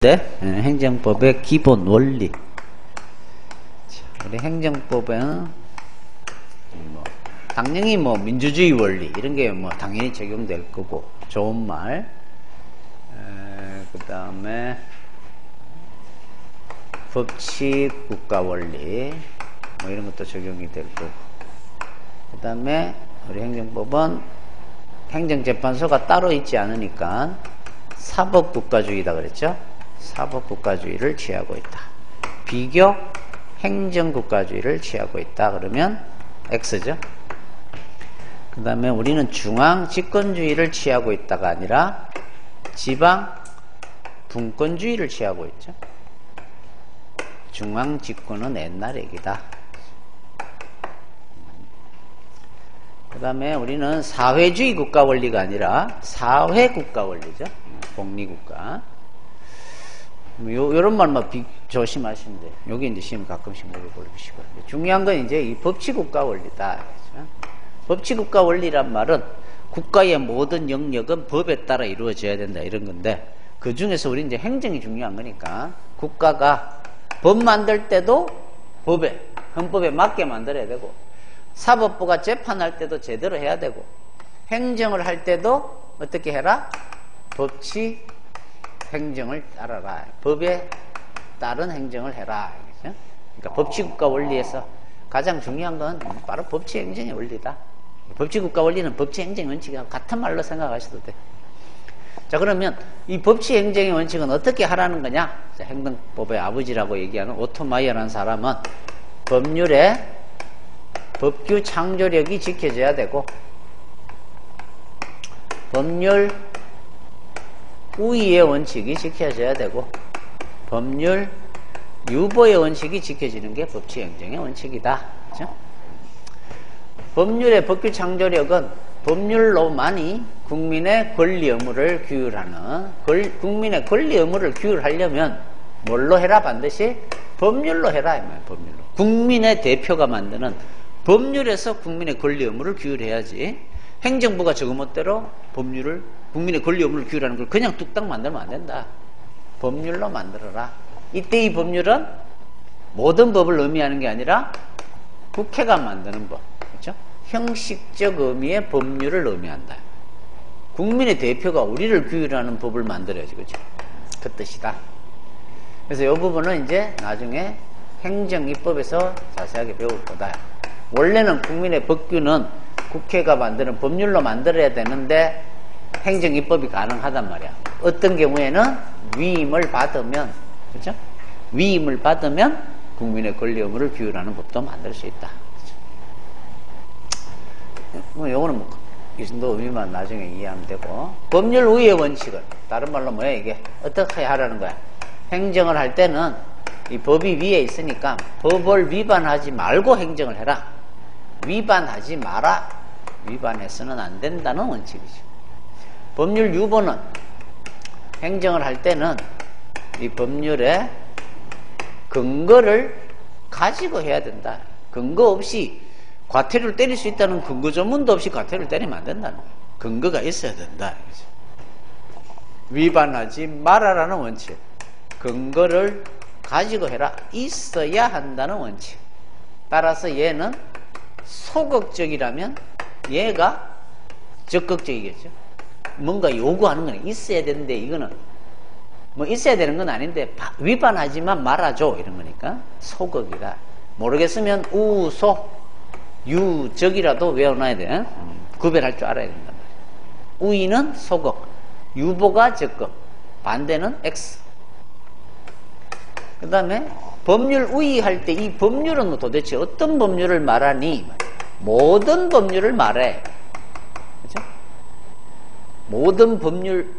행정법의 기본 원리. 우리 행정법은 당연히 민주주의 원리 이런 게 당연히 적용될 거고, 좋은 말. 그 다음에 법치 국가 원리 이런 것도 적용이 될 거고, 그 다음에 우리 행정법은 행정재판소가 따로 있지 않으니까 사법국가주의다 그랬죠. 사법국가주의를 취하고 있다. 비교 행정국가주의를 취하고 있다 그러면 X죠. 그 다음에 우리는 중앙 집권주의를 취하고 있다가 아니라 지방 분권주의를 취하고 있죠. 중앙 집권은 옛날 얘기다. 그 다음에 우리는 사회주의 국가 원리가 아니라 사회국가 원리죠. 복리국가. 요런 말만 조심하시면 돼요. 여기 이제 시험 가끔씩 물어보시고. 중요한 건 이제 이 법치국가 원리다. 그렇죠? 법치국가 원리란 말은 국가의 모든 영역은 법에 따라 이루어져야 된다 이런 건데, 그 중에서 우리 이제 행정이 중요한 거니까 국가가 법 만들 때도 법에, 헌법에 맞게 만들어야 되고, 사법부가 재판할 때도 제대로 해야 되고, 행정을 할 때도 어떻게 해라? 법치 행정을 따라라. 법에 따른 행정을 해라. 그렇죠? 그러니까 법치국가 원리에서 가장 중요한 건 바로 법치 행정의 원리다. 법치국가 원리는 법치 행정의 원칙하고 같은 말로 생각하셔도 돼. 자, 그러면 이 법치 행정의 원칙은 어떻게 하라는 거냐? 행정법의 아버지라고 얘기하는 오토마이어라는 사람은 법률의 법규 창조력이 지켜져야 되고, 법률 우위의 원칙이 지켜져야 되고, 법률 유보의 원칙이 지켜지는 게 법치 행정의 원칙이다. 그렇죠? 법률의 법규 창조력은 법률로만이 국민의 권리 의무를 규율하는, 국민의 권리 의무를 규율하려면 뭘로 해라? 반드시 법률로 해라. 이 말이에요. 법률로. 국민의 대표가 만드는 법률에서 국민의 권리 의무를 규율해야지, 행정부가 저거멋대로 법률을, 국민의 권리 의무를 규율하는 걸 그냥 뚝딱 만들면 안 된다. 법률로 만들어라. 이때 이 법률은 모든 법을 의미하는 게 아니라 국회가 만드는 법. 그렇죠? 형식적 의미의 법률을 의미한다. 국민의 대표가 우리를 규율하는 법을 만들어야지. 그렇죠? 그 뜻이다. 그래서 이 부분은 이제 나중에 행정입법에서 자세하게 배울 거다. 원래는 국민의 법규는 국회가 만드는 법률로 만들어야 되는데 행정입법이 가능하단 말이야. 어떤 경우에는 위임을 받으면, 그렇죠? 위임을 받으면 국민의 권리 의무를 규율하는 법도 만들 수 있다. 그렇죠? 요거는 이 정도 의미만 나중에 이해하면 되고, 법률 우위의 원칙은 다른 말로 뭐야 이게? 어떻게 하라는 거야? 행정을 할 때는 이 법이 위에 있으니까 법을 위반하지 말고 행정을 해라. 위반하지 마라. 위반해서는 안 된다는 원칙이죠. 법률 유보는 행정을 할 때는 이 법률의 근거를 가지고 해야 된다. 근거 없이 과태료를 때릴 수 있다는 근거 조문도 없이 과태료를 때리면 안 된다는 거예요. 근거가 있어야 된다. 위반하지 마라라는 원칙. 근거를 가지고 해라. 있어야 한다는 원칙. 따라서 얘는 소극적이라면 얘가 적극적이겠죠. 뭔가 요구하는 건 있어야 되는데, 이거는 있어야 되는 건 아닌데 위반하지만 말아줘 이런 거니까 소극이다. 모르겠으면 우소 유적이라도 외워놔야 돼. 구별할 줄 알아야 된단 말이야. 우위는 소극, 유보가 적극, 반대는 X. 그 다음에 법률 우위 할 때 이 법률은 도대체 어떤 법률을 말하니? 모든 법률을 말해. 그렇죠? 모든 법률,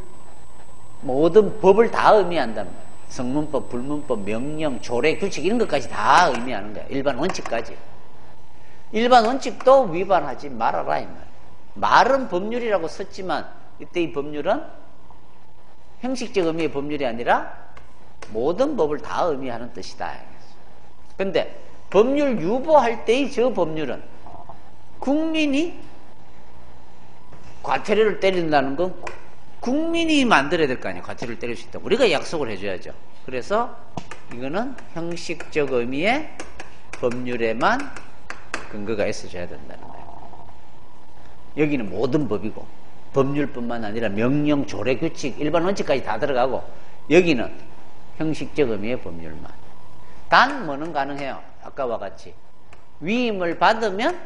모든 법을 다 의미한다는 거야. 성문법, 불문법, 명령, 조례, 규칙 이런 것까지 다 의미하는 거야. 일반 원칙까지. 일반 원칙도 위반하지 말아라 이 말이야. 말은 법률이라고 썼지만 이때 이 법률은 형식적 의미의 법률이 아니라 모든 법을 다 의미하는 뜻이다. 근데 법률 유보할 때의 저 법률은 국민이 과태료를 때린다는 건 국민이 만들어야 될 거 아니에요. 과태료를 때릴 수 있다고. 우리가 약속을 해줘야죠. 그래서 이거는 형식적 의미의 법률에만 근거가 있어줘야 된다는 거예요. 여기는 모든 법이고 법률뿐만 아니라 명령, 조례, 규칙, 일반 원칙까지 다 들어가고 여기는 형식적 의미의 법률만. 단 뭐는 가능해요. 아까와 같이 위임을 받으면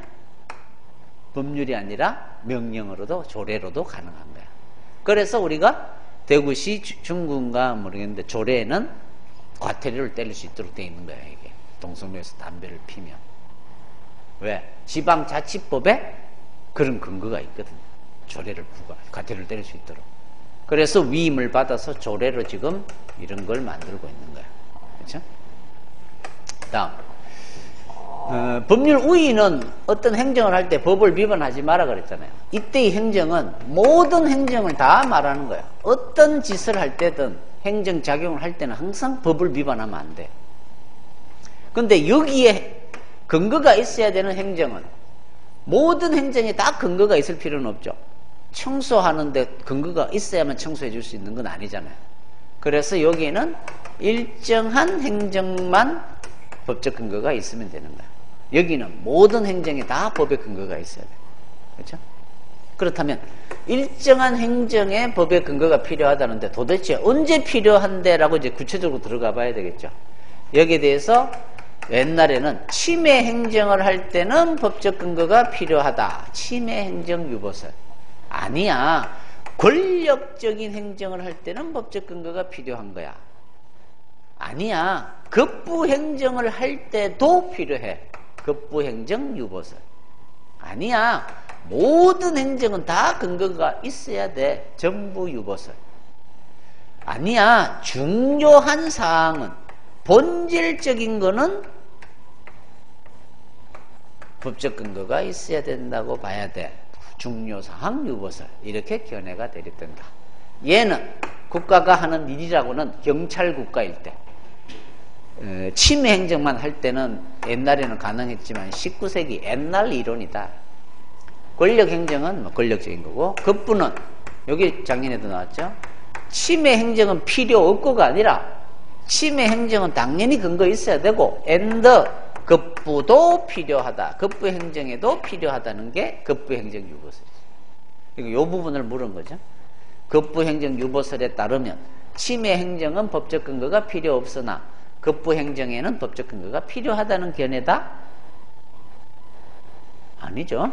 법률이 아니라 명령으로도 조례로도 가능한 거야. 그래서 우리가 대구시 중구인가 모르겠는데 조례에는 과태료를 때릴 수 있도록 돼 있는 거야. 이게 동성로에서 담배를 피면. 왜? 지방자치법에 그런 근거가 있거든. 조례를 과태료를 때릴 수 있도록. 그래서 위임을 받아서 조례로 지금 이런 걸 만들고 있는 거야. 그렇죠? 다음. 법률 우위는 어떤 행정을 할 때 법을 위반하지 마라 그랬잖아요. 이때의 행정은 모든 행정을 다 말하는 거야. 어떤 짓을 할 때든 행정작용을 할 때는 항상 법을 위반하면 안 돼. 근데 여기에 근거가 있어야 되는 행정은 모든 행정에 다 근거가 있을 필요는 없죠. 청소하는데 근거가 있어야만 청소해 줄 수 있는 건 아니잖아요. 그래서 여기에는 일정한 행정만 법적 근거가 있으면 되는 거야. 여기는 모든 행정에 다 법의 근거가 있어야 돼. 그렇죠? 그렇다면 일정한 행정에 법의 근거가 필요하다는데 도대체 언제 필요한데라고 이제 구체적으로 들어가 봐야 되겠죠. 여기에 대해서 옛날에는 침해 행정을 할 때는 법적 근거가 필요하다. 침해 행정 유보설. 아니야. 권력적인 행정을 할 때는 법적 근거가 필요한 거야. 아니야. 급부 행정을 할 때도 필요해. 급부 행정 유보설. 아니야. 모든 행정은 다 근거가 있어야 돼. 정부 유보설. 아니야. 중요한 사항은 본질적인 거는 법적 근거가 있어야 된다고 봐야 돼. 중요사항 유보설. 이렇게 견해가 대립된다. 얘는 국가가 하는 일이라고는 경찰국가일 때 침해 행정만 할 때는 옛날에는 가능했지만 19세기 옛날 이론이다. 권력 행정은 뭐 권력적인 거고 급부는 여기 작년에도 나왔죠. 침해 행정은 필요 없고가 아니라 침해 행정은 당연히 근거 있어야 되고 급부도 필요하다. 급부 행정에도 필요하다는 게 급부 행정 유보설이죠. 이 부분을 물은 거죠. 급부 행정 유보설에 따르면 침해 행정은 법적 근거가 필요 없으나 급부 행정에는 법적 근거가 필요하다는 견해다? 아니죠.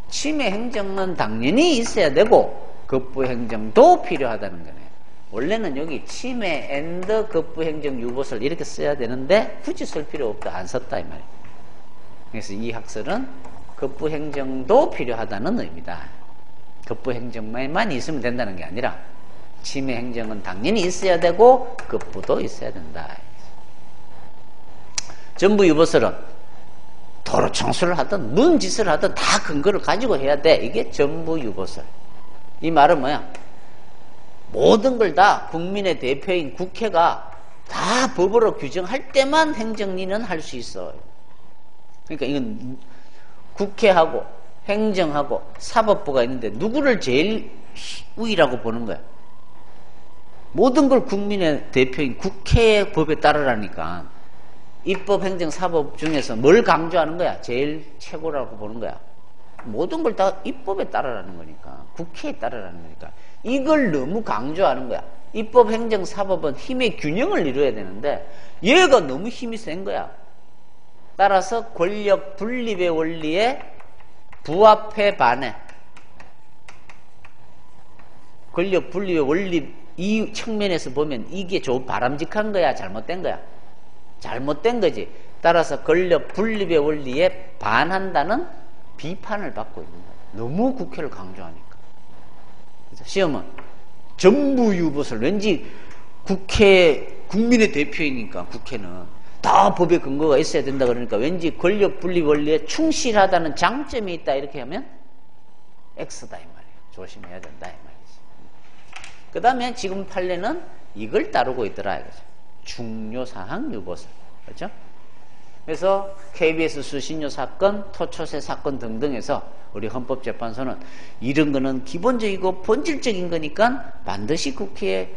침해 행정은 당연히 있어야 되고 급부 행정도 필요하다는 거네요. 원래는 여기 침해 앤드 급부 행정 유보설 이렇게 써야 되는데 굳이 쓸 필요 없다. 안 썼다 이 말이에요. 그래서 이 학설은 급부 행정도 필요하다는 의미다. 급부 행정만 있으면 된다는 게 아니라 침해 행정은 당연히 있어야 되고 급부도 있어야 된다. 정부 유보설은 도로 청소를 하든 뭔 짓을 하든 다 근거를 가지고 해야 돼. 이게 정부 유보설. 이 말은 뭐야? 모든 걸 다 국민의 대표인 국회가 다 법으로 규정할 때만 행정리는 할 수 있어요. 그러니까 이건 국회하고 행정하고 사법부가 있는데 누구를 제일 우위라고 보는 거야? 모든 걸 국민의 대표인 국회의 법에 따르라니까 입법, 행정, 사법 중에서 뭘 강조하는 거야? 제일 최고라고 보는 거야. 모든 걸 다 입법에 따르라는 거니까 국회에 따르라는 거니까 이걸 너무 강조하는 거야. 입법, 행정, 사법은 힘의 균형을 이루어야 되는데 얘가 너무 힘이 센 거야. 따라서 권력 분립의 원리에 부합해 반해. 권력 분립의 원리 이 측면에서 보면 이게 바람직한 거야? 잘못된 거야? 잘못된 거지. 따라서 권력 분립의 원리에 반한다는 비판을 받고 있는 거야. 너무 국회를 강조하니까. 그래서 시험은 정부 유보설 왠지 국민의 대표이니까 국회는 다 법에 근거가 있어야 된다 그러니까 왠지 권력 분립 원리에 충실하다는 장점이 있다 이렇게 하면 X다 이 말이에요. 조심해야 된다 이 말이지. 그 다음에 지금 판례는 이걸 따르고 있더라 이거죠. 중요사항 유보설. 그렇죠? 그래서 KBS 수신료 사건, 토초세 사건 등등에서 우리 헌법재판소는 이런 거는 기본적이고 본질적인 거니까 반드시 국회에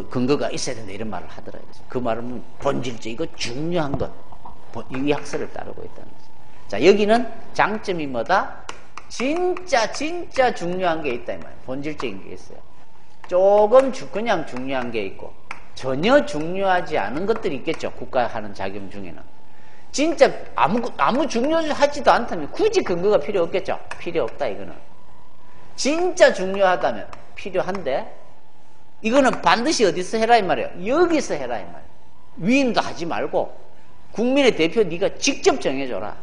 근거가 있어야 된다 이런 말을 하더라고요. 그 말은 본질적이고 중요한 것, 이 학설을 따르고 있다는 거죠. 자, 여기는 장점이 뭐다? 진짜 중요한 게 있다 이 말이에요. 본질적인 게 있어요. 조금 그냥 중요한 게 있고 전혀 중요하지 않은 것들이 있겠죠. 국가 하는 작용 중에는. 진짜 아무 중요하지도 않다면 굳이 근거가 필요 없겠죠. 필요 없다 이거는. 진짜 중요하다면 필요한데 이거는 반드시 어디서 해라 이 말이에요. 여기서 해라 이 말이에요. 위임도 하지 말고 국민의 대표 네가 직접 정해줘라.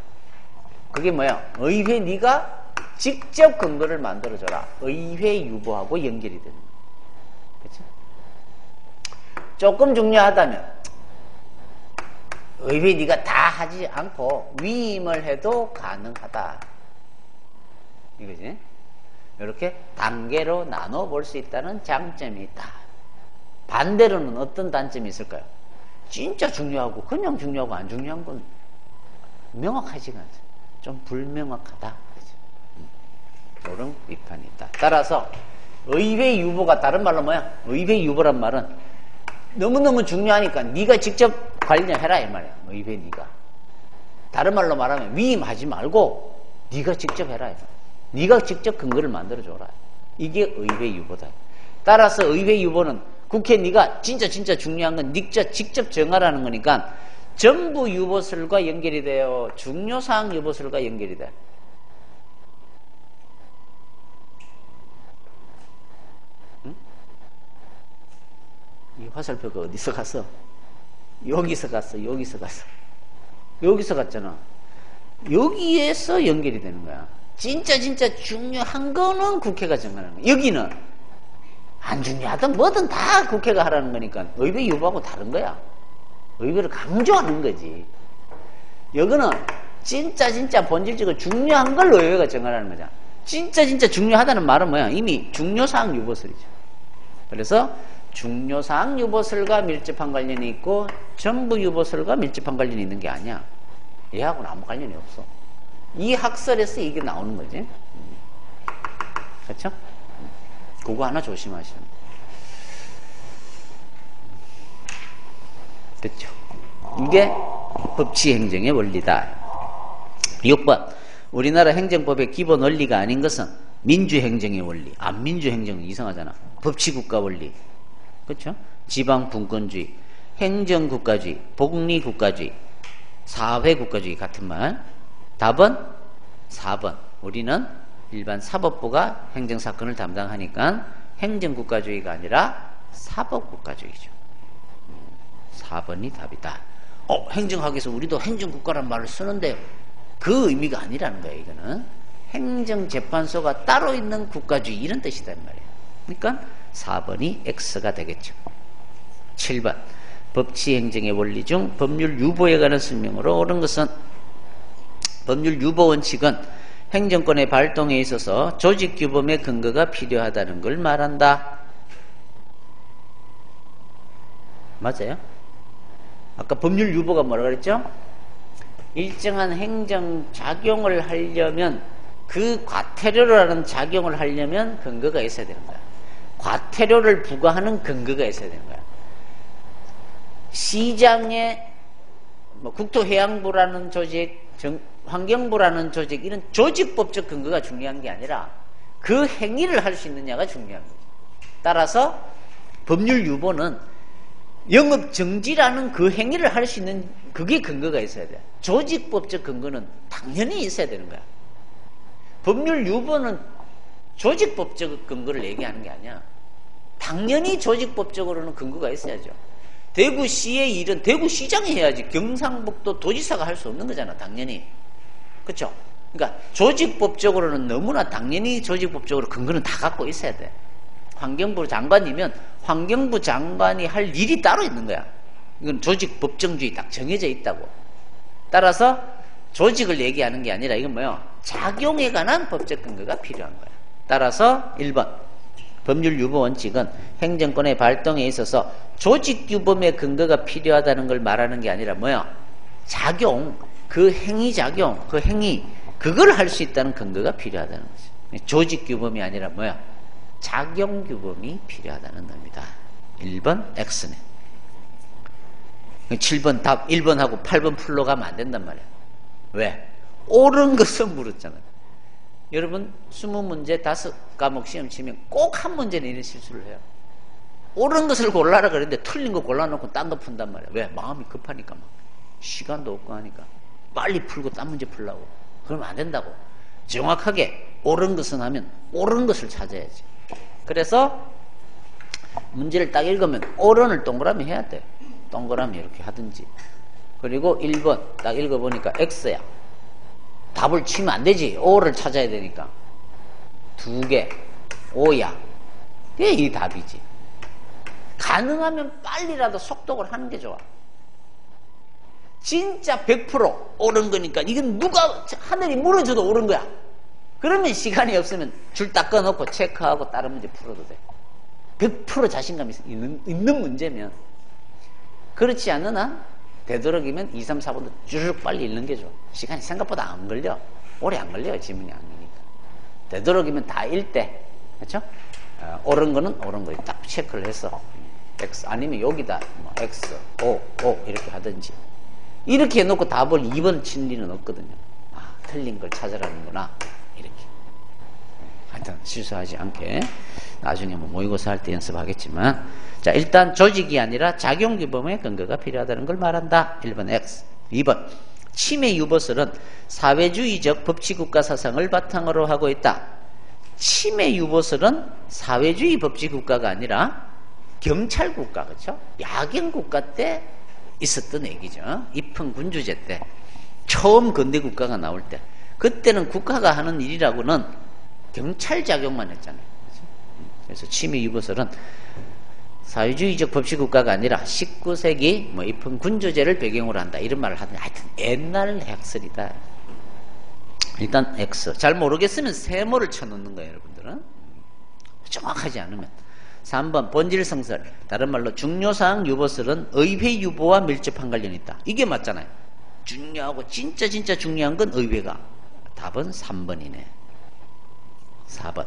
그게 뭐야? 의회 네가 직접 근거를 만들어줘라. 의회 유보하고 연결이 되는 거예요. 그렇죠? 조금 중요하다면 의회 네가 다 하지 않고 위임을 해도 가능하다. 이거지? 이렇게 단계로 나눠 볼 수 있다는 장점이 있다. 반대로는 어떤 단점이 있을까요? 진짜 중요하고 그냥 중요하고 안 중요한 건 명확하지가 않죠. 좀 불명확하다. 이런 비판이 있다. 따라서 의회 유보가 다른 말로 뭐야? 의회 유보란 말은 너무너무 중요하니까 네가 직접 관련해라 이 말이야. 의회 네가. 다른 말로 말하면 위임하지 말고 네가 직접 해라. 네가 직접 근거를 만들어줘라. 이게 의회 유보다. 따라서 의회 유보는 국회 네가 진짜 중요한 건 네가 직접 정하라는 거니까 정부 유보설과 연결이 돼요. 중요사항 유보설과 연결이 돼. 응? 이 화살표가 어디서 갔어? 여기서 갔어. 여기서 갔잖아. 여기에서 연결이 되는 거야. 진짜 중요한 거는 국회가 정하는 거야. 여기는 안 중요하든 뭐든 다 국회가 하라는 거니까 의회 유보하고 다른 거야. 의회를 강조하는 거지. 여기는 진짜 본질적으로 중요한 걸 의회가 정하라는 거잖아. 진짜 중요하다는 말은 뭐야? 이미 중요사항 유보설이죠. 그래서 중요사항 유보설과 밀접한 관련이 있고 정부 유보설과 밀접한 관련이 있는 게 아니야. 얘하고는 아무 관련이 없어. 이 학설에서 이게 나오는 거지. 그렇죠? 그거 하나 조심하시면 됐죠? 이게 법치행정의 원리다. 6번 우리나라 행정법의 기본 원리가 아닌 것은 민주행정의 원리. 안민주행정은 이상하잖아. 법치국가 원리. 그렇죠? 지방분권주의, 행정국가주의, 복리국가주의, 사회국가주의 같은 말. 답은 4번. 우리는 일반 사법부가 행정사건을 담당하니까 행정국가주의가 아니라 사법국가주의죠. 4번이 답이다. 행정학에서 우리도 행정국가란 말을 쓰는데 그 의미가 아니라는 거예요. 이거는 행정재판소가 따로 있는 국가주의 이런 뜻이란 말이에요. 그러니까 4번이 X가 되겠죠. 7번 법치행정의 원리 중 법률 유보에 관한 설명으로 옳은 것은 법률 유보 원칙은 행정권의 발동에 있어서 조직규범의 근거가 필요하다는 걸 말한다. 맞아요? 아까 법률 유보가 뭐라 그랬죠? 일정한 행정작용을 하려면 그 과태료라는 작용을 하려면 근거가 있어야 되는 거야. 과태료를 부과하는 근거가 있어야 되는 거야. 시장의 국토해양부라는 조직, 환경부라는 조직 이런 조직법적 근거가 중요한 게 아니라 그 행위를 할 수 있느냐가 중요한 거죠. 따라서 법률 유보는 영업정지라는 그 행위를 할 수 있는 그게 근거가 있어야 돼. 조직법적 근거는 당연히 있어야 되는 거야. 법률 유보는 조직법적 근거를 얘기하는 게 아니야. 당연히 조직법적으로는 근거가 있어야죠. 대구시의 일은 대구시장이 해야지 경상북도 도지사가 할 수 없는 거잖아. 당연히. 그렇죠? 그러니까 조직법적으로는 너무나 당연히 조직법적으로 근거는 다 갖고 있어야 돼. 환경부 장관이면 환경부 장관이 할 일이 따로 있는 거야. 이건 조직법정주의 딱 정해져 있다고. 따라서 조직을 얘기하는 게 아니라 이건 뭐예요? 작용에 관한 법적 근거가 필요한 거야. 따라서 1번 법률 유보 원칙은 행정권의 발동에 있어서 조직규범의 근거가 필요하다는 걸 말하는 게 아니라 뭐야? 작용, 그 행위 작용, 그 행위, 그걸 할 수 있다는 근거가 필요하다는 거죠. 조직규범이 아니라 뭐야? 작용규범이 필요하다는 겁니다. 1번 X네. 7번 답 1번하고 8번 풀러 가면 안 된단 말이야. 왜? 옳은 것을 물었잖아요. 여러분 20문제 5과목 시험 치면 꼭 한 문제는 이런 실수를 해요. 옳은 것을 골라라 그랬는데 틀린 거 골라놓고 딴 거 푼단 말이야. 왜? 마음이 급하니까 막. 시간도 없고 하니까 빨리 풀고 딴 문제 풀라고. 그러면 안 된다고. 정확하게 옳은 것은 하면 옳은 것을 찾아야지. 그래서 문제를 딱 읽으면 옳은을 동그라미 해야 돼. 동그라미 이렇게 하든지. 그리고 1번 딱 읽어보니까 X야. 답을 치면 안 되지. O를 찾아야 되니까. 2개 O야. 그게 이 답이지. 가능하면 빨리라도 속독을 하는 게 좋아. 진짜 100% 옳은 거니까 이건 누가 하늘이 무너져도 옳은 거야. 그러면 시간이 없으면 줄 딱 꺼놓고 체크하고 다른 문제 풀어도 돼. 100% 자신감이 있는 문제면. 그렇지 않는 한 되도록이면 2, 3, 4번도 쭉 빨리 읽는 게 좋아. 시간이 생각보다 안 걸려. 오래 안 걸려요. 지문이 안 걸리니까. 되도록이면 다 읽대. 그렇죠? 옳은 거는 옳은 거에 딱 체크를 해서 X 아니면 여기다 뭐 X, O, O 이렇게 하든지. 이렇게 해놓고 답을 2번 칠 리는 없거든요. 아, 틀린 걸 찾아라는구나. 이렇게. 하여튼 실수하지 않게 나중에 뭐 모의고사 할 때 연습하겠지만, 자, 일단 조직이 아니라 작용규범의 근거가 필요하다는 걸 말한다. 1번 X. 2번 침해 유보설은 사회주의적 법치국가 사상을 바탕으로 하고 있다. 침해 유보설은 사회주의 법치국가가 아니라 경찰국가, 그렇죠? 야경국가 때 있었던 얘기죠. 입헌군주제 때 처음 근대국가가 나올 때, 그때는 국가가 하는 일이라고는 경찰작용만 했잖아요. 그렇죠? 그래서 침해 유보설은 사회주의적 법치국가가 아니라 19세기 뭐 입헌군주제를 배경으로 한다, 이런 말을 하더니 하여튼 옛날 학설이다. 일단 X. 잘 모르겠으면 세모를 쳐놓는 거예요, 여러분들은. 정확하지 않으면. 3번 본질성설, 다른 말로 중요사항 유보설은 의회 유보와 밀접한 관련이 있다. 이게 맞잖아요. 중요하고 진짜 중요한 건 의회가. 답은 3번이네. 4번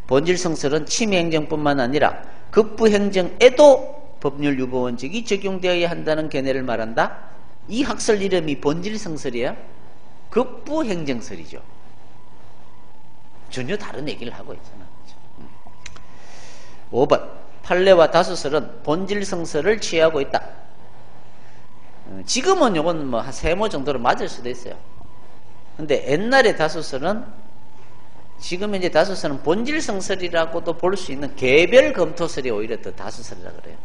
본질성설은 침해행정뿐만 아니라 급부행정에도 법률 유보 원칙이 적용되어야 한다는 견해를 말한다. 이 학설 이름이 본질성설이에요. 급부행정설이죠. 전혀 다른 얘기를 하고 있잖아. 5번 판례와 다수설은 본질성설을 취하고 있다. 지금은 요건 뭐 한 3모 정도로 맞을 수도 있어요. 근데 옛날에 다수설은, 지금 이제 다수설은 본질성설이라고도 볼 수 있는 개별 검토설이 오히려 더 다수설이라 그래요.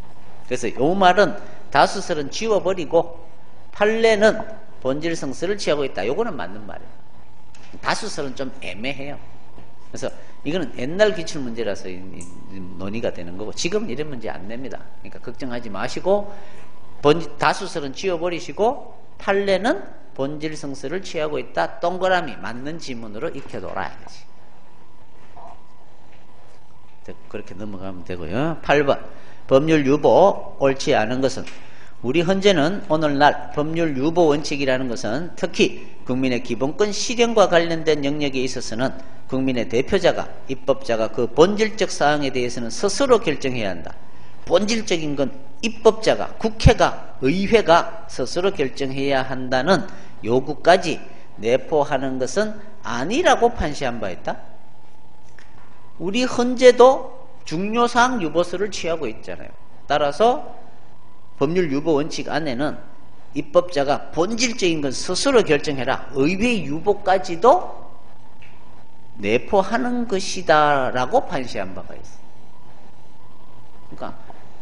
그래서 요 말은 다수설은 지워버리고 판례는 본질성설을 취하고 있다. 요거는 맞는 말이에요. 다수설은 좀 애매해요. 그래서 이거는 옛날 기출문제라서 논의가 되는 거고, 지금은 이런 문제 안 냅니다. 그러니까 걱정하지 마시고 다수설은 지워버리시고 판례는 본질성설을 취하고 있다. 동그라미 맞는 지문으로 익혀놓아야지. 그렇게 넘어가면 되고요. 8번 법률 유보 옳지 않은 것은, 우리 헌재는 오늘날 법률 유보 원칙이라는 것은 특히 국민의 기본권 실현과 관련된 영역에 있어서는 국민의 대표자가, 입법자가 그 본질적 사항에 대해서는 스스로 결정해야 한다. 본질적인 건 입법자가, 국회가, 의회가 스스로 결정해야 한다는 요구까지 내포하는 것은 아니라고 판시한 바 있다. 우리 헌재도 중요사항 유보설을 취하고 있잖아요. 따라서 법률 유보 원칙 안에는 입법자가 본질적인 건 스스로 결정해라, 의회 유보까지도 내포하는 것이다 라고 판시한 바가 있어요. 그러니까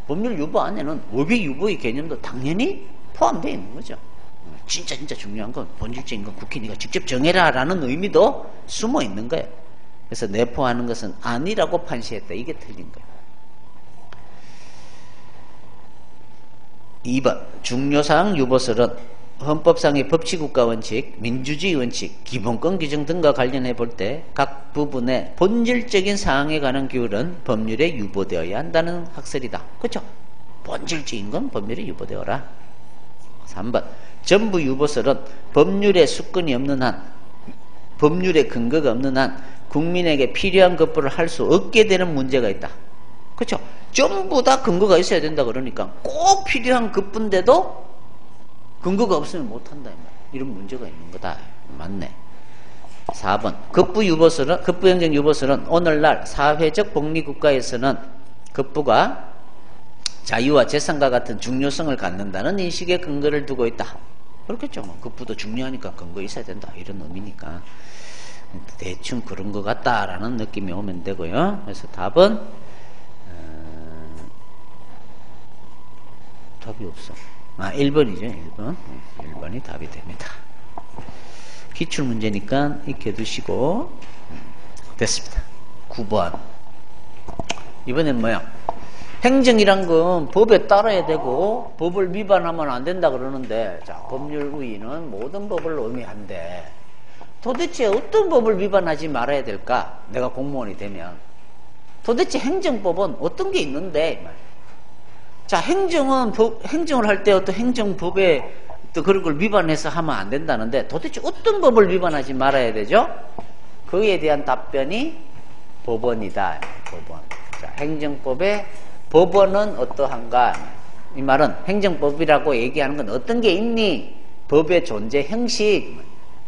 법률 유보 안에는 의회 유보의 개념도 당연히 포함되어 있는 거죠. 진짜 중요한 건, 본질적인 건 국회 네가 직접 정해라 라는 의미도 숨어 있는 거예요. 그래서 내포하는 것은 아니라고 판시했다. 이게 틀린 거예요. 2번 중요사항 유보설은 헌법상의 법치국가 원칙, 민주주의 원칙, 기본권 규정 등과 관련해 볼 때 각 부분의 본질적인 사항에 관한 규율은 법률에 유보되어야 한다는 학설이다. 그렇죠? 본질적인 건 법률에 유보되어라. 3번. 전부 유보설은 법률에 수권이 없는 한, 법률에 근거가 없는 한 국민에게 필요한 것부를 할 수 없게 되는 문제가 있다. 그렇죠? 전부 다 근거가 있어야 된다 그러니까 꼭 필요한 것뿐데도 근거가 없으면 못한다. 이런 문제가 있는 거다. 맞네. 4번. 급부행정 유보설은 오늘날 사회적 복리국가에서는 급부가 자유와 재산과 같은 중요성을 갖는다는 인식에 근거를 두고 있다. 그렇겠죠. 급부도 중요하니까 근거 있어야 된다. 이런 의미니까. 대충 그런 것 같다라는 느낌이 오면 되고요. 그래서 답은 답이 없어. 1번이죠. 1번. 1번이 답이 됩니다. 기출문제니까 익혀두시고 됐습니다. 9번. 이번엔 뭐야? 행정이란 건 법에 따라야 되고 법을 위반하면 안 된다 그러는데, 자, 법률 우위는 모든 법을 의미한데 도대체 어떤 법을 위반하지 말아야 될까? 내가 공무원이 되면 도대체 행정법은 어떤 게 있는데? 자, 행정을 할 때 어떤 행정법에 또 그런 걸 위반해서 하면 안 된다는데 도대체 어떤 법을 위반하지 말아야 되죠? 그에 대한 답변이 법원이다. 법원. 자, 행정법의 법원은 어떠한가? 이 말은 행정법이라고 얘기하는 건 어떤 게 있니? 법의 존재 형식.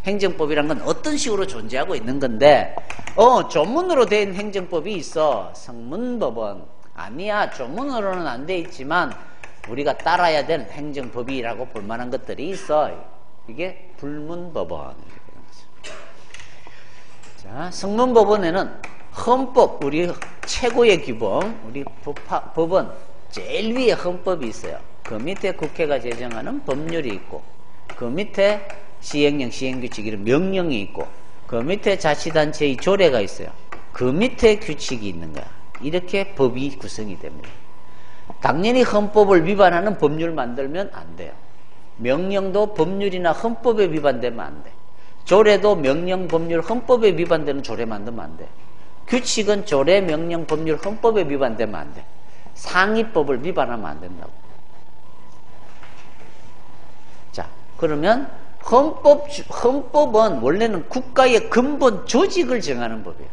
행정법이란 건 어떤 식으로 존재하고 있는 건데, 조문으로 된 행정법이 있어. 성문법원. 아니야. 조문으로는 안 돼 있지만 우리가 따라야 될 행정법이라고 볼 만한 것들이 있어. 이게 불문법원. 자, 성문법원에는 헌법, 우리 최고의 규범, 우리 법원 제일 위에 헌법이 있어요. 그 밑에 국회가 제정하는 법률이 있고, 그 밑에 시행령, 시행규칙 이런 명령이 있고, 그 밑에 자치단체의 조례가 있어요. 그 밑에 규칙이 있는 거야. 이렇게 법이 구성이 됩니다. 당연히 헌법을 위반하는 법률 만들면 안 돼요. 명령도 법률이나 헌법에 위반되면 안 돼. 조례도 명령, 법률, 헌법에 위반되는 조례 만들면 안 돼. 규칙은 조례, 명령, 법률, 헌법에 위반되면 안 돼. 상위법을 위반하면 안 된다고. 자, 그러면 헌법은 원래는 국가의 근본 조직을 정하는 법이에요.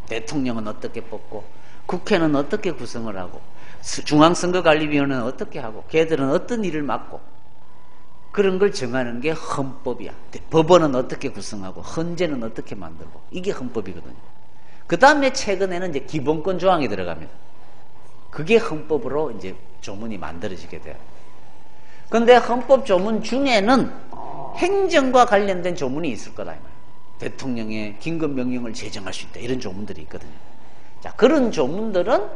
대통령은 어떻게 뽑고, 국회는 어떻게 구성을 하고, 중앙선거관리위원회는 어떻게 하고, 걔들은 어떤 일을 맡고, 그런 걸 정하는 게 헌법이야. 법원은 어떻게 구성하고, 헌재는 어떻게 만들고, 이게 헌법이거든요. 그 다음에 최근에는 이제 기본권 조항이 들어갑니다. 그게 헌법으로 이제 조문이 만들어지게 돼요. 그런데 헌법 조문 중에는 행정과 관련된 조문이 있을 거다. 대통령의 긴급명령을 제정할 수 있다. 이런 조문들이 있거든요. 자, 그런 조문들은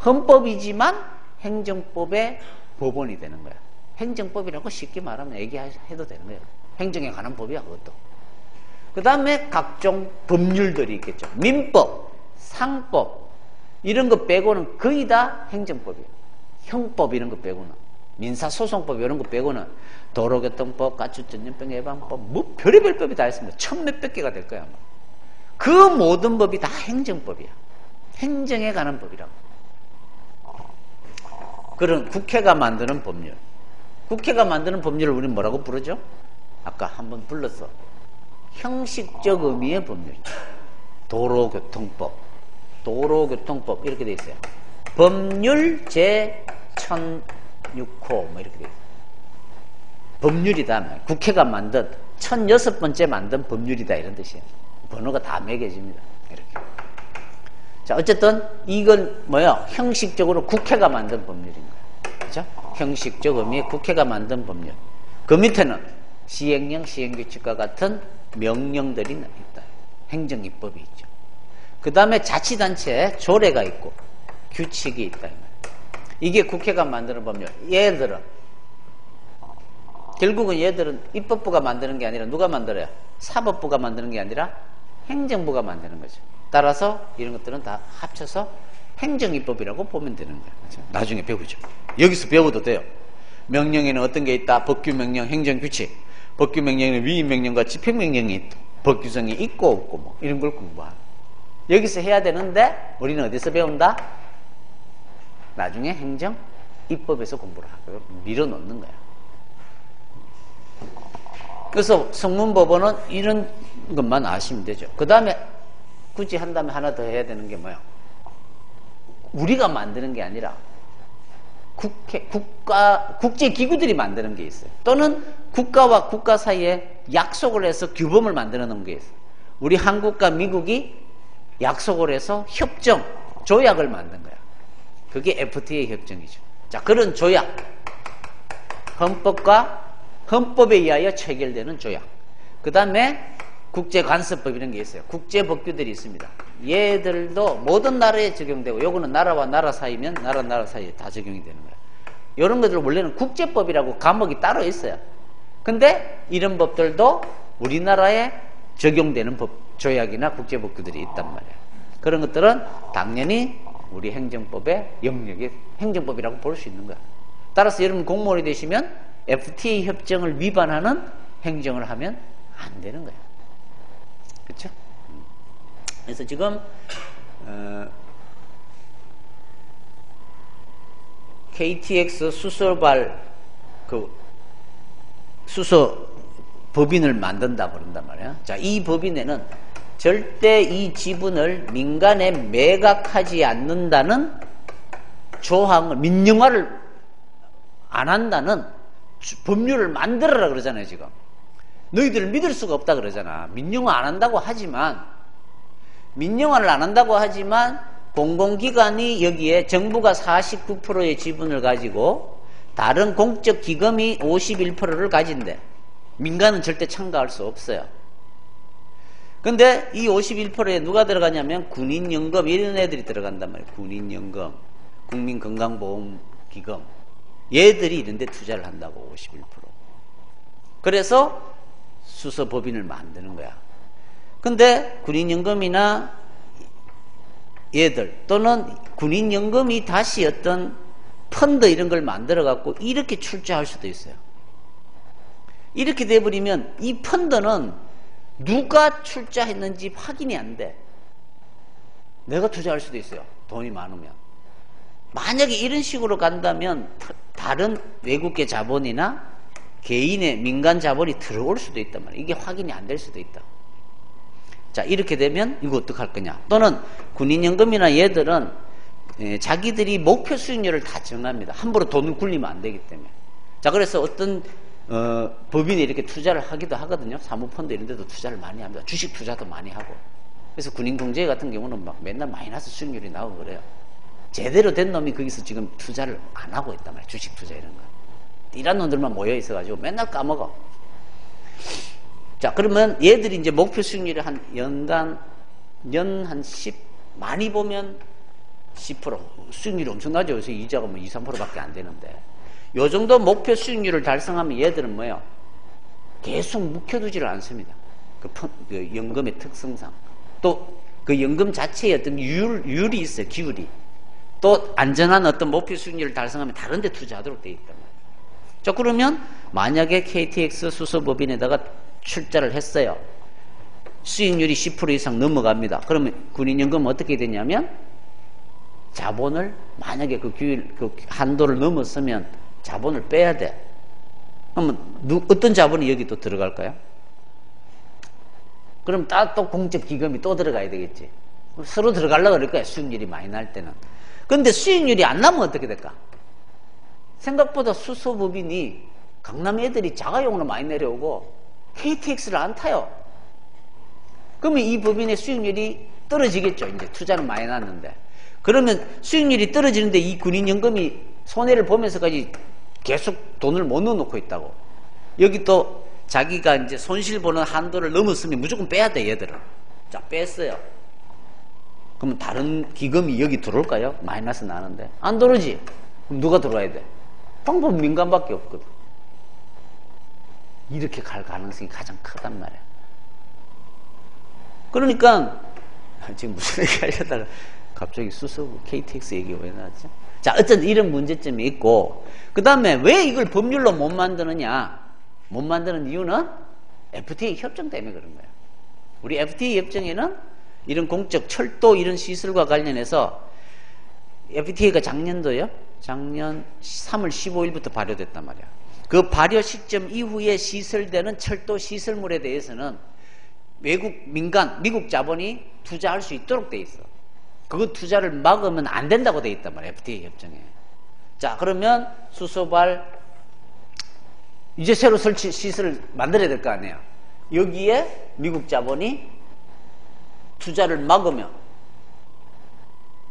헌법이지만 행정법의 법원이 되는 거야. 행정법이라고 쉽게 말하면 얘기해도 되는 거예요. 행정에 관한 법이야, 그것도. 그 다음에 각종 법률들이 있겠죠. 민법, 상법, 이런 거 빼고는 거의 다 행정법이에요. 형법 이런 거 빼고는. 민사소송법 이런 거 빼고는 도로교통법, 가축전염병 예방법, 뭐 별의별 법이 다 있습니다. 1000몇백 개가 될 거야, 아마. 그 모든 법이 다 행정법이야. 행정에 관한 법이라고. 그런 국회가 만드는 법률. 국회가 만드는 법률을 우리는 뭐라고 부르죠? 아까 한번 불렀어. 형식적 의미의 법률. 도로교통법, 도로교통법 이렇게 돼 있어요. 법률 제 1006호 뭐 이렇게 돼 있어요. 법률이다. 국회가 만든 1006번째 만든 법률이다 이런 뜻이에요. 번호가 다 매겨집니다. 이렇게. 자, 어쨌든 이건 뭐야? 형식적으로 국회가 만든 법률인 거야. 그렇죠? 형식적 의미의 국회가 만든 법률. 그 밑에는 시행령, 시행규칙과 같은 명령들이 있다. 행정입법이 있죠. 그 다음에 자치단체 조례가 있고 규칙이 있다. 이게 국회가 만드는 법률. 결국은 얘들은 입법부가 만드는 게 아니라 누가 만들어요? 사법부가 만드는 게 아니라 행정부가 만드는 거죠. 따라서 이런 것들은 다 합쳐서 행정입법이라고 보면 되는 거예요. 그렇죠? 나중에 배우죠. 여기서 배워도 돼요. 명령에는 어떤 게 있다? 법규명령, 행정규칙. 법규명령에는 위임명령과 집행명령이 있고, 법규성이 있고 없고 뭐 이런 걸 공부하고. 여기서 해야 되는데 우리는 어디서 배운다? 나중에 행정입법에서 공부를 하고 밀어넣는 거야. 그래서 성문법원은 이런 것만 아시면 되죠. 그 다음에 굳이 한다면 하나 더 해야 되는 게 뭐야? 우리가 만드는 게 아니라 국제기구들이 만드는 게 있어요. 또는 국가와 국가 사이에 약속을 해서 규범을 만들어 놓은 게 있어요. 우리 한국과 미국이 약속을 해서 협정, 조약을 만든 거야. 그게 FTA 협정이죠. 자, 그런 조약, 헌법에 의하여 체결되는 조약. 그 다음에 국제관습법 이런 게 있어요. 국제법규들이 있습니다. 얘들도 모든 나라에 적용되고, 요거는 나라와 나라 사이면 나라 사이에 다 적용이 되는 거예요. 이런 것들 원래는 국제법이라고 과목이 따로 있어요. 근데 이런 법들도 우리나라에 적용되는 법, 조약이나 국제법규들이 있단 말이에요. 그런 것들은 당연히 우리 행정법의 영역이 행정법이라고 볼 수 있는 거야. 따라서 여러분 공무원이 되시면 FTA 협정을 위반하는 행정을 하면 안 되는 거야. 그렇죠? 그래서 지금 KTX 수소발 수소 법인을 만든다 그런단 말이야. 자, 이 법인에는 절대 이 지분을 민간에 매각하지 않는다는 조항을, 민영화를 안 한다는 법률을 만들어라 그러잖아요, 지금. 너희들을 믿을 수가 없다 그러잖아. 민영화 안 한다고 하지만, 민영화를 안 한다고 하지만, 공공기관이 여기에 정부가 49%의 지분을 가지고, 다른 공적 기금이 51%를 가진대. 민간은 절대 참가할 수 없어요. 근데 이 51%에 누가 들어가냐면 군인연금 이런 애들이 들어간단 말이에요. 군인연금, 국민건강보험기금, 얘들이 이런 데 투자를 한다고. 51%. 그래서 수소법인을 만드는 거야. 근데 군인연금이나 얘들 또는 군인연금이 다시 어떤 펀드 이런 걸 만들어 갖고 이렇게 출자할 수도 있어요. 이렇게 돼버리면 이 펀드는 누가 출자했는지 확인이 안 돼. 내가 투자할 수도 있어요. 돈이 많으면. 만약에 이런 식으로 간다면 다른 외국계 자본이나 개인의 민간 자본이 들어올 수도 있단 말이에요. 이게 확인이 안 될 수도 있다. 자, 이렇게 되면 이거 어떡할 거냐. 또는 군인연금이나 얘들은 자기들이 목표 수익률을 다 정합니다. 함부로 돈을 굴리면 안 되기 때문에. 자, 그래서 어떤 법인이 이렇게 투자를 하기도 하거든요. 사모펀드 이런 데도 투자를 많이 합니다. 주식 투자도 많이 하고. 그래서 군인공제 같은 경우는 막 맨날 마이너스 수익률이 나오고 그래요. 제대로 된 놈이 거기서 지금 투자를 안 하고 있단 말이에요. 주식 투자 이런 거. 이런 놈들만 모여 있어가지고 맨날 까먹어. 자, 그러면 얘들이 이제 목표 수익률이 한 연 한 10, 많이 보면 10%. 수익률이 엄청나죠. 그래서 이자가 뭐 2, 3%밖에 안 되는데. 요 정도 목표 수익률을 달성하면 얘들은 뭐예요? 계속 묵혀두지를 않습니다. 그 연금의 특성상. 또 그 연금 자체에 어떤 유율이 있어요. 기울이. 또 안전한 어떤 목표 수익률을 달성하면 다른 데 투자하도록 되어 있단 말이에요. 자, 그러면 만약에 KTX 수소법인에다가 출자를 했어요. 수익률이 10% 이상 넘어갑니다. 그러면 군인연금은 어떻게 되냐면 자본을 만약에 그 한도를 넘었으면 자본을 빼야 돼. 그러면 어떤 자본이 여기 또 들어갈까요? 그럼 또 공적 기금이 또 들어가야 되겠지. 서로 들어가려고 그럴 거야. 수익률이 많이 날 때는. 근데 수익률이 안 나면 어떻게 될까? 생각보다 수소법인이 강남 애들이 자가용으로 많이 내려오고 KTX를 안 타요. 그러면 이 법인의 수익률이 떨어지겠죠. 이제 투자는 많이 났는데. 그러면 수익률이 떨어지는데 이 군인연금이 손해를 보면서까지 계속 돈을 못 넣어놓고 있다고. 여기 또 자기가 이제 손실 보는 한도를 넘었으면 무조건 빼야 돼, 얘들은. 자, 뺐어요. 그러면 다른 기금이 여기 들어올까요? 마이너스 나는데. 안 들어오지? 그럼 누가 들어와야 돼? 방법은 민간밖에 없거든. 이렇게 갈 가능성이 가장 크단 말이야. 그러니까 지금 무슨 얘기 하려다가 갑자기 수소 KTX 얘기가 왜 나왔지? 자, 어쨌든 이런 문제점이 있고, 그 다음에 왜 이걸 법률로 못 만드느냐? 못 만드는 이유는 FTA 협정 때문에 그런 거예요. 우리 FTA 협정에는 이런 공적 철도 이런 시설과 관련해서 FTA가 작년도요, 작년 3월 15일부터 발효됐단 말이야. 그 발효 시점 이후에 시설되는 철도 시설물에 대해서는 외국 민간, 미국 자본이 투자할 수 있도록 돼 있어. 그 투자를 막으면 안 된다고 돼 있단 말이야, FTA 협정에. 자, 그러면 수소발 이제 새로 설치 시설을 만들어야 될 거 아니에요. 여기에 미국 자본이 투자를 막으면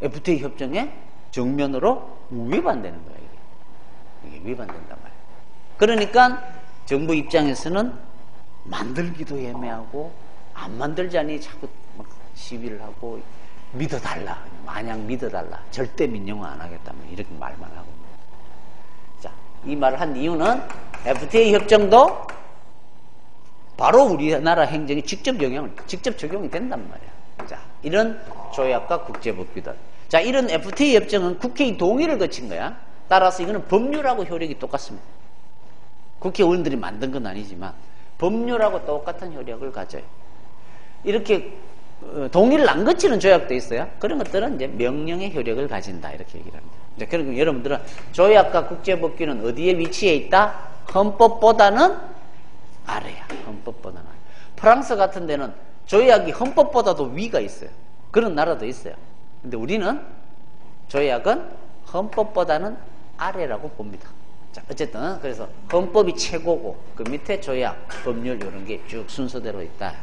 FTA 협정에 정면으로 위반되는 거야, 이게 위반된단 말이야. 그러니까 정부 입장에서는 만들기도 애매하고 안 만들자니 자꾸 막 시비를 하고 믿어달라, 마냥 믿어달라, 절대 민영화 안 하겠다면 이렇게 말만 하고. 자, 이 말을 한 이유는 FTA 협정도 바로 우리나라 행정에 직접 적용이 된단 말이야. 자, 이런 조약과 국제법규들. 자, 이런 FTA 협정은 국회의 동의를 거친 거야. 따라서 이거는 법률하고 효력이 똑같습니다. 국회의원들이 만든 건 아니지만 법률하고 똑같은 효력을 가져요. 이렇게 동의를 안 거치는 조약도 있어요. 그런 것들은 이제 명령의 효력을 가진다, 이렇게 얘기를 합니다. 자, 그리고 여러분들은 조약과 국제법규는 어디에 위치해 있다? 헌법보다는 아래야. 헌법보다는 아래. 프랑스 같은 데는 조약이 헌법보다도 위가 있어요. 그런 나라도 있어요. 근데 우리는 조약은 헌법보다는 아래라고 봅니다. 자, 어쨌든 그래서 헌법이 최고고 그 밑에 조약, 법률 이런 게 쭉 순서대로 있다.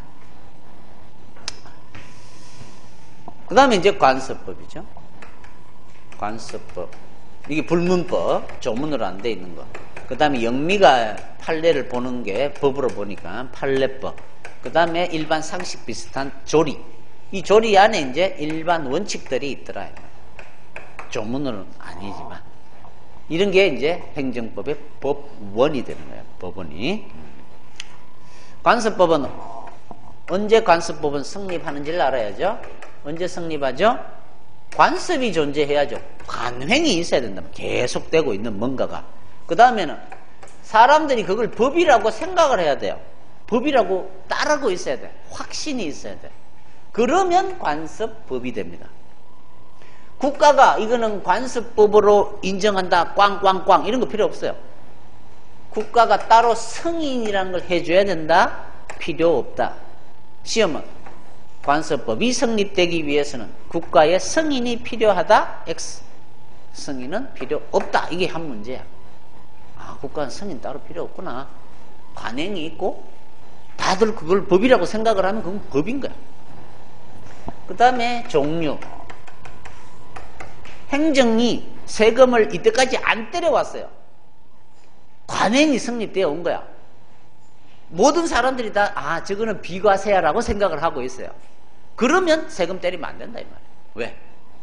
그 다음에 이제 관습법이죠. 관습법. 이게 불문법, 조문으로 안 돼 있는 거. 그 다음에 영미가 판례를 보는 게 법으로 보니까 판례법. 그 다음에 일반 상식 비슷한 조리. 이 조리 안에 이제 일반 원칙들이 있더라. 조문으로는 아니지만. 이런 게 이제 행정법의 법원이 되는 거예요. 법원이. 관습법은 언제 관습법은 성립하는지를 알아야죠. 언제 성립하죠? 관습이 존재해야죠. 관행이 있어야 된다. 계속되고 있는 뭔가가. 그 다음에는 사람들이 그걸 법이라고 생각을 해야 돼요. 법이라고 따르고 있어야 돼. 확신이 있어야 돼. 그러면 관습법이 됩니다. 국가가 이거는 관습법으로 인정한다, 꽝꽝꽝 이런 거 필요 없어요. 국가가 따로 승인이라는 걸 해줘야 된다? 필요 없다. 시험은 관습법이 성립되기 위해서는 국가의 승인이 필요하다? X. 승인은 필요 없다. 이게 한 문제야. 아, 국가는 승인 따로 필요 없구나. 관행이 있고 다들 그걸 법이라고 생각을 하면 그건 법인 거야. 그 다음에 종류. 행정이 세금을 이때까지 안 때려왔어요. 관행이 성립되어 온 거야. 모든 사람들이 다 아, 저거는 비과세야라고 생각을 하고 있어요. 그러면 세금 때리면 안 된다 이 말이야. 왜?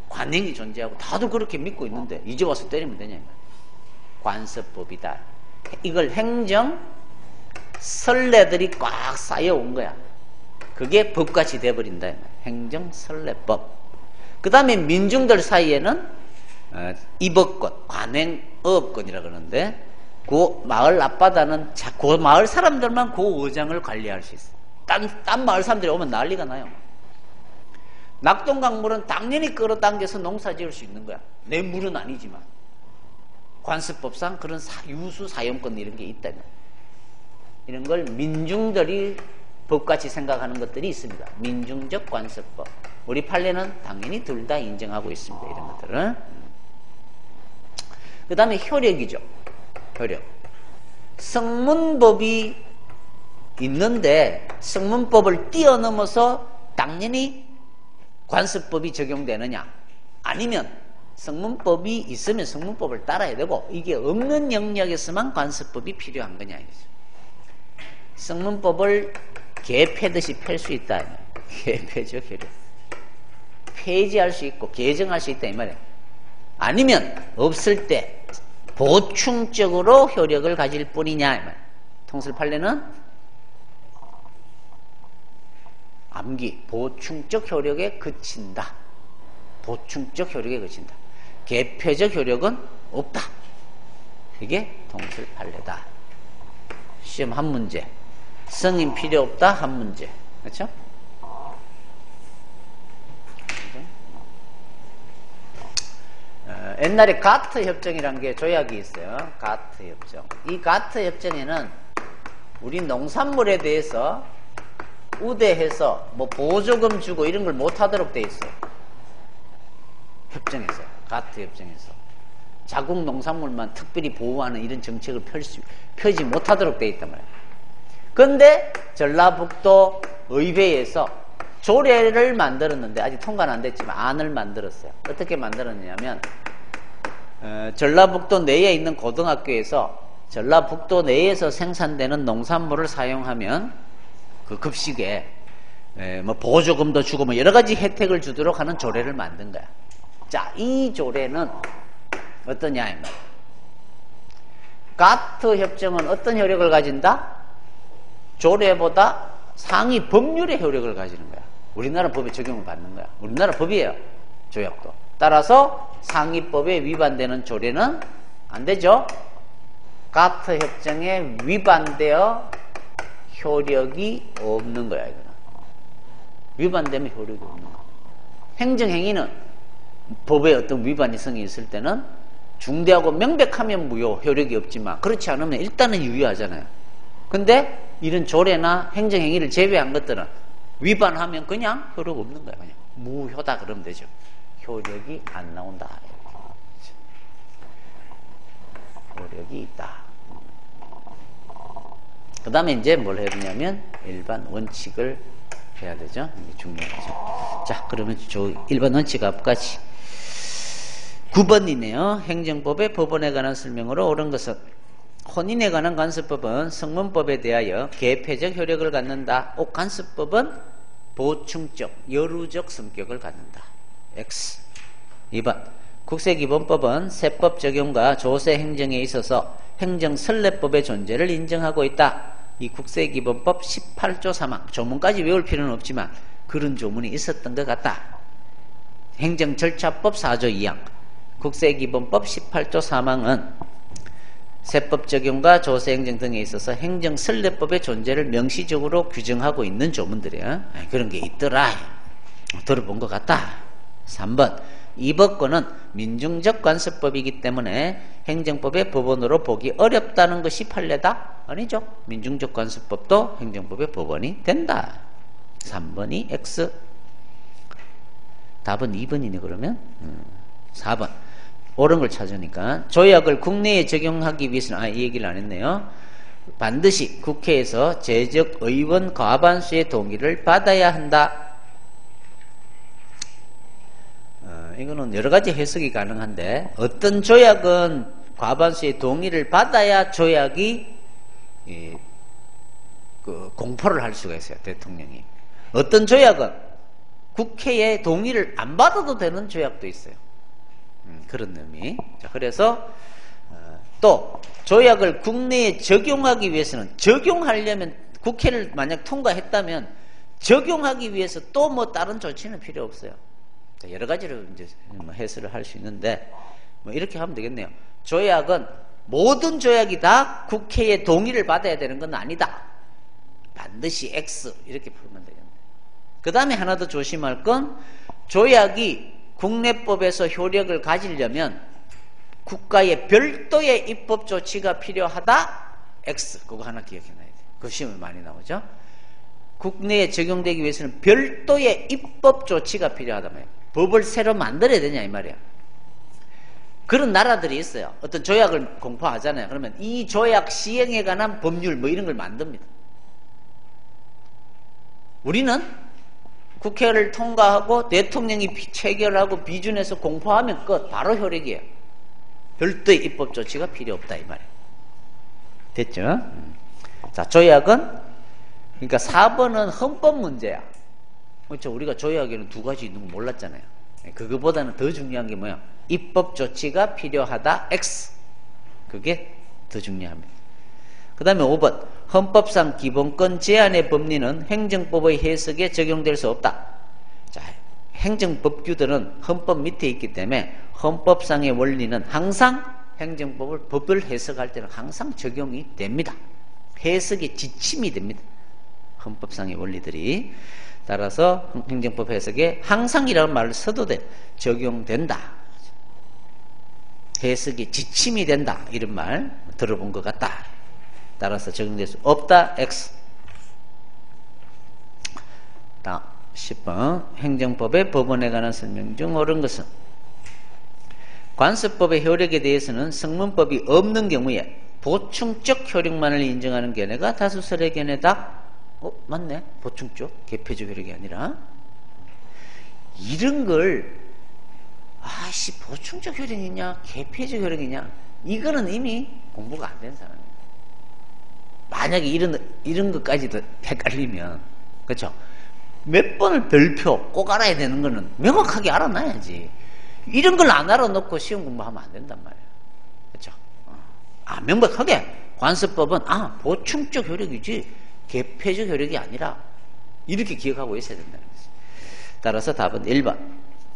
관행이 존재하고 다들 그렇게 믿고 있는데 이제 와서 때리면 되냐 이 말이야. 관습법이다. 이걸 행정 선례들이 꽉 쌓여온 거야. 그게 법같이 돼버린다 이 말이야. 행정 선례법. 그 다음에 민중들 사이에는 입업권, 관행업권이라 그러는데 그 마을 앞바다는 그 마을 사람들만 그 어장을 관리할 수 있어. 딴 마을 사람들이 오면 난리가 나요. 낙동강물은 당연히 끌어당겨서 농사 지을 수 있는 거야. 내 물은 아니지만. 관습법상 그런 유수 사용권 이런 게 있다. 이런 걸 민중들이 법같이 생각하는 것들이 있습니다. 민중적 관습법. 우리 판례는 당연히 둘 다 인정하고 있습니다. 이런 것들은. 그 다음에 효력이죠. 효력. 성문법이 있는데 성문법을 뛰어넘어서 당연히 관습법이 적용되느냐? 아니면 성문법이 있으면 성문법을 따라야 되고 이게 없는 영역에서만 관습법이 필요한 거냐? 성문법을 개패듯이 펼 수 있다. 개패죠, 효력. 폐지할 수 있고 개정할 수 있다 이 말이에요. 아니면 없을 때 보충적으로 효력을 가질 뿐이냐 이 말이에요. 통설 판례는 암기 보충적 효력에 그친다. 보충적 효력에 그친다. 개표적 효력은 없다. 이게 통설 판례다. 시험 한 문제. 승인 필요 없다 한 문제. 그렇죠? 옛날에 가트 협정이라는 게 조약이 있어요. 가트 협정. 이 가트 협정에는 우리 농산물에 대해서 우대해서 뭐 보조금 주고 이런 걸 못하도록 돼 있어요. 협정에서, 가트 협정에서 자국 농산물만 특별히 보호하는 이런 정책을 펴지 못하도록 돼 있단 말이에요. 근데 전라북도 의회에서 조례를 만들었는데 아직 통과는 안 됐지만 안을 만들었어요. 어떻게 만들었냐면 전라북도 내에 있는 고등학교에서 전라북도 내에서 생산되는 농산물을 사용하면 그 급식에 뭐 보조금도 주고 뭐 여러 가지 혜택을 주도록 하는 조례를 만든 거야. 자, 이 조례는 어떠냐 이 말이야. 가트 협정은 어떤 효력을 가진다? 조례보다 상위 법률의 효력을 가지는 거야. 우리나라 법에 적용을 받는 거야. 우리나라 법이에요. 조약도. 따라서 상위법에 위반되는 조례는 안 되죠. 가트 협정에 위반되어 효력이 없는 거야. 이거는. 위반되면 효력이 없는 거야. 행정행위는 법에 어떤 위반성이 있을 때는 중대하고 명백하면 무효, 효력이 없지만 그렇지 않으면 일단은 유효하잖아요. 근데 이런 조례나 행정행위를 제외한 것들은 위반하면 그냥 효력 없는 거야. 그냥 무효다 그러면 되죠. 효력이 안 나온다. 효력이 있다. 그 다음에 이제 뭘 해야 되냐면 일반 원칙을 해야 되죠. 이게 중요하죠. 자, 그러면 저 일반 원칙 앞까지 9번이네요. 행정법의 법원에 관한 설명으로 옳은 것은 혼인에 관한 간섭법은 성문법에 대하여 개폐적 효력을 갖는다. 간섭법은 보충적, 여루적 성격을 갖는다. X. 2번 국세기본법은 세법 적용과 조세 행정에 있어서 행정선례법의 존재를 인정하고 있다. 이 국세기본법 18조 3항 조문까지 외울 필요는 없지만 그런 조문이 있었던 것 같다. 행정절차법 4조 2항 국세기본법 18조 3항은 세법 적용과 조세행정 등에 있어서 행정선례법의 존재를 명시적으로 규정하고 있는 조문들이야. 그런 게 있더라. 들어본 것 같다. 3번 이 법권은 민중적 관습법이기 때문에 행정법의 법원으로 보기 어렵다는 것이 판례다? 아니죠. 민중적 관습법도 행정법의 법원이 된다. 3번이 X. 답은 2번이네 그러면. 4번 옳은 걸 찾으니까 조약을 국내에 적용하기 위해서는 이 얘기를 안 했네요. 반드시 국회에서 제적 의원 과반수의 동의를 받아야 한다. 이거는 여러 가지 해석이 가능한데 어떤 조약은 과반수의 동의를 받아야 조약이 공포를 할 수가 있어요. 대통령이. 어떤 조약은 국회의 동의를 안 받아도 되는 조약도 있어요. 그런 의미. 자, 그래서 또 조약을 국내에 적용하기 위해서는 적용하려면 국회를 만약 통과했다면 적용하기 위해서 또 뭐 다른 조치는 필요 없어요. 자, 여러 가지로 이제 해설을 할 수 있는데 뭐 이렇게 하면 되겠네요. 조약은 모든 조약이 다 국회의 동의를 받아야 되는 건 아니다. 반드시 X 이렇게 풀면 되겠네요. 그 다음에 하나 더 조심할 건 조약이 국내법에서 효력을 가지려면 국가의 별도의 입법 조치가 필요하다. X. 그거 하나 기억해놔야 돼요. 그 시험에 많이 나오죠. 국내에 적용되기 위해서는 별도의 입법 조치가 필요하다 말이에요. 법을 새로 만들어야 되냐 이 말이야. 그런 나라들이 있어요. 어떤 조약을 공포하잖아요. 그러면 이 조약 시행에 관한 법률 뭐 이런 걸 만듭니다. 우리는 국회를 통과하고 대통령이 체결하고 비준해서 공포하면 끝. 바로 효력이에요. 별도의 입법 조치가 필요 없다 이 말이에요. 됐죠? 자, 조약은 그러니까 4번은 헌법 문제야. 그렇죠? 우리가 조약에는 두 가지 있는 거 몰랐잖아요. 그거보다는 더 중요한 게 뭐야? 입법 조치가 필요하다. X. 그게 더 중요합니다. 그 다음에 5번 헌법상 기본권 제한의 법리는 행정법의 해석에 적용될 수 없다. 자, 행정법규들은 헌법 밑에 있기 때문에 헌법상의 원리는 항상 법을 해석할 때는 항상 적용이 됩니다. 해석의 지침이 됩니다. 헌법상의 원리들이. 따라서 행정법 해석에 항상이라는 말을 써도 돼. 적용된다. 해석이 지침이 된다 이런 말 들어본 것 같다. 따라서 적용될 수 없다. X. 다음 10번 행정법의 법원에 관한 설명 중 옳은 것은 관습법의 효력에 대해서는 성문법이 없는 경우에 보충적 효력만을 인정하는 견해가 다수설의 견해다. 맞네. 보충적, 개폐적 효력이 아니라 이런 걸 보충적 효력이냐 개폐적 효력이냐 이거는 이미 공부가 안 된 사람이에요. 만약에 이런 것까지도 헷갈리면 그렇죠? 몇 번을 별표 꼭 알아야 되는 거는 명확하게 알아놔야지. 이런 걸 안 알아놓고 시험 공부하면 안 된단 말이에요. 그렇죠? 명백하게 관습법은 보충적 효력이지 개폐적 효력이 아니라 이렇게 기억하고 있어야 된다는 거죠. 따라서 답은 1번.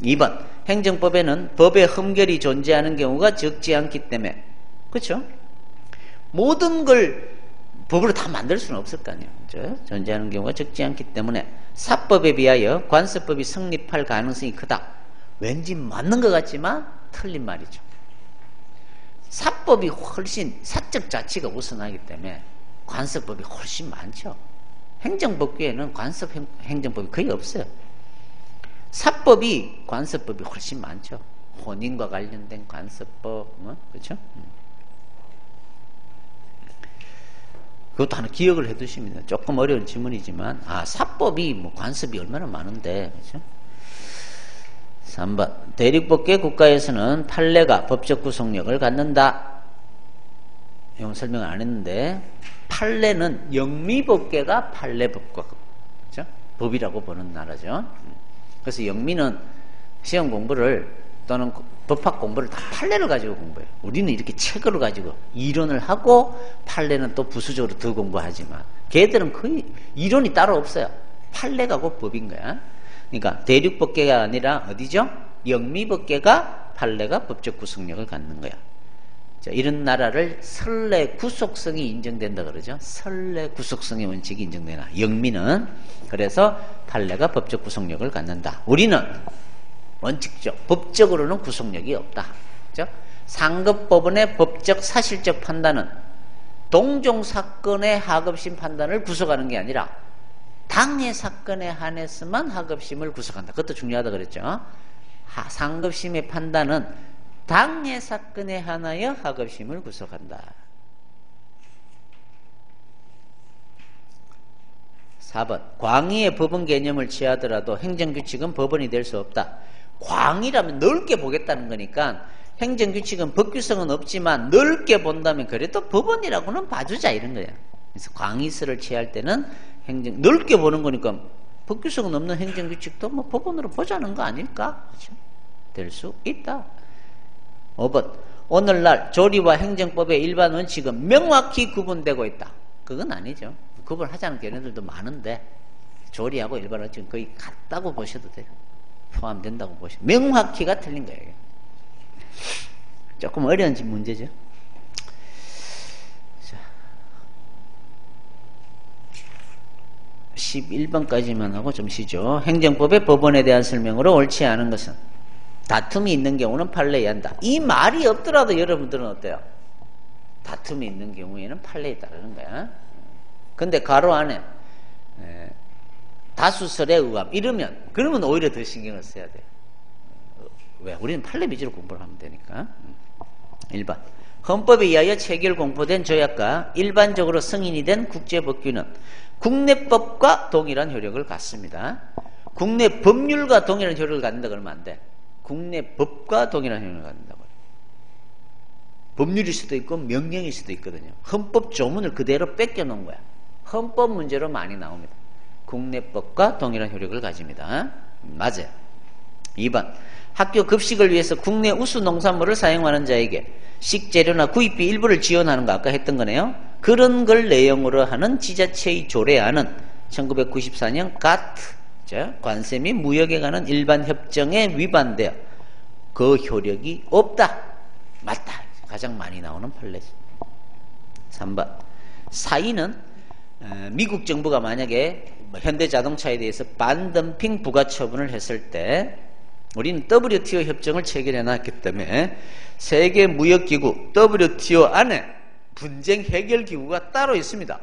2번 행정법에는 법의 흠결이 존재하는 경우가 적지 않기 때문에 그렇죠? 모든 걸 법으로 다 만들 수는 없을 거 아니에요. 그렇죠? 존재하는 경우가 적지 않기 때문에 사법에 비하여 관습법이 성립할 가능성이 크다. 왠지 맞는 것 같지만 틀린 말이죠. 사법이 훨씬 사적 자치가 우선하기 때문에 관습법이 훨씬 많죠. 행정법계에는 관습 행정법이 거의 없어요. 사법이 관습법이 훨씬 많죠. 혼인과 관련된 관습법, 그렇죠? 그것도 하나 기억을 해두십니다. 조금 어려운 지문이지만, 사법이 관습이 얼마나 많은데, 그렇죠? 3번 대륙법계 국가에서는 판례가 법적 구속력을 갖는다. 이건 설명을 안 했는데 판례는 영미법계가 판례법과 그렇죠? 법이라고 보는 나라죠. 그래서 영미는 시험 공부를 또는 법학 공부를 다 판례를 가지고 공부해요. 우리는 이렇게 책을 가지고 이론을 하고 판례는 또 부수적으로 더 공부하지만 걔들은 거의 이론이 따로 없어요. 판례가 곧 법인 거야. 그러니까 대륙법계가 아니라 어디죠? 영미법계가 판례가 법적 구속력을 갖는 거야. 자, 이런 나라를 선례 구속성이 인정된다 그러죠. 선례 구속성의 원칙이 인정되나. 영미는 그래서 판례가 법적 구속력을 갖는다. 우리는 원칙적, 법적으로는 구속력이 없다. 그렇죠? 상급법원의 법적 사실적 판단은 동종 사건의 하급심 판단을 구속하는 게 아니라 당해 사건에 한해서만 하급심을 구속한다. 그것도 중요하다 그랬죠. 상급심의 판단은 당해 사건에 한하여 하급심을 구속한다. 4번 광의의 법원 개념을 취하더라도 행정규칙은 법원이 될 수 없다. 광의라면 넓게 보겠다는 거니까 행정규칙은 법규성은 없지만 넓게 본다면 그래도 법원이라고는 봐주자 이런 거야. 그래서 광의설을 취할 때는 넓게 보는 거니까 법규성은 없는 행정규칙도 법원으로 보자는 거 아닐까? 그렇죠? 될 수 있다. 5번 오늘날 조리와 행정법의 일반 원칙은 명확히 구분되고 있다. 그건 아니죠. 구분하자는 견해들도 많은데 조리하고 일반 원칙은 거의 같다고 보셔도 돼요. 포함된다고 보셔도 명확히가 틀린 거예요. 조금 어려운 문제죠. 자, 11번까지만 하고 좀 쉬죠. 행정법의 법원에 대한 설명으로 옳지 않은 것은 다툼이 있는 경우는 판례에 한다. 이 말이 없더라도 여러분들은 어때요? 다툼이 있는 경우에는 판례에 따르는 거야. 근데 가로 안에 다수설에 의함 그러면 오히려 더 신경을 써야 돼. 왜? 우리는 판례 위주로 공부를 하면 되니까. 1번 헌법에 의하여 체결 공포된 조약과 일반적으로 승인이 된 국제법규는 국내법과 동일한 효력을 갖습니다. 국내 법률과 동일한 효력을 갖는다 그러면 안 돼. 국내 법과 동일한 효력을 갖는다고. 법률일 수도 있고 명령일 수도 있거든요. 헌법 조문을 그대로 뺏겨 놓은 거야. 헌법 문제로 많이 나옵니다. 국내법과 동일한 효력을 가집니다. 맞아요. 2번 학교 급식을 위해서 국내 우수 농산물을 사용하는 자에게 식재료나 구입비 일부를 지원하는 거 아까 했던 거네요. 그런 걸 내용으로 하는 지자체의 조례안은 1994년 가트 관세 및 무역에 관한 일반 협정에 위반되어 그 효력이 없다. 맞다. 가장 많이 나오는 판례죠. 3번 사인은 미국 정부가 만약에 현대자동차에 대해서 반덤핑 부가처분을 했을 때 우리는 WTO 협정을 체결해 놨기 때문에 세계무역기구 WTO 안에 분쟁 해결 기구가 따로 있습니다.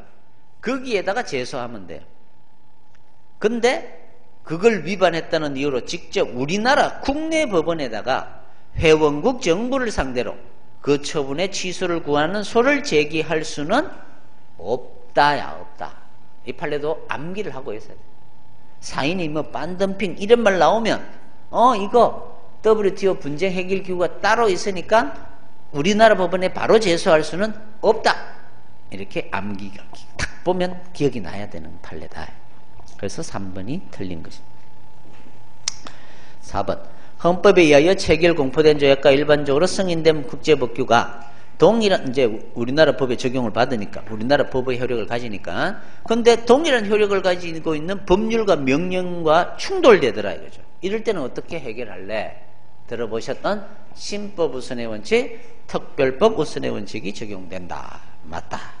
거기에다가 제소하면 돼요. 근데 그걸 위반했다는 이유로 직접 우리나라 국내 법원에다가 회원국 정부를 상대로 그 처분의 취소를 구하는 소를 제기할 수는 없다야 없다. 이 판례도 암기를 하고 있어야 돼. 사인이 뭐 반덤핑 이런 말 나오면 이거 WTO 분쟁 해결 기구가 따로 있으니까 우리나라 법원에 바로 제소할 수는 없다. 이렇게 암기가 딱 보면 기억이 나야 되는 판례다. 그래서 3번이 틀린 것입니다. 4번. 헌법에 의하여 체결 공포된 조약과 일반적으로 승인된 국제법규가 동일한, 이제 우리나라 법에 적용을 받으니까, 우리나라 법의 효력을 가지니까, 근데 동일한 효력을 가지고 있는 법률과 명령과 충돌되더라 이거죠. 이럴 때는 어떻게 해결할래? 들어보셨던 신법 우선의 원칙, 특별법 우선의 원칙이 적용된다. 맞다.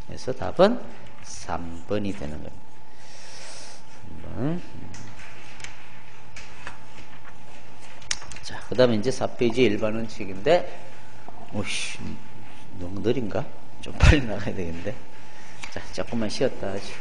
그래서 답은 3번이 되는 겁니다. 3번. 자, 그 다음에 이제 4페이지 일반 원칙인데, 오씨, 너무 느린가? 좀 빨리 나가야 되겠는데. 자, 조금만 쉬었다 하지.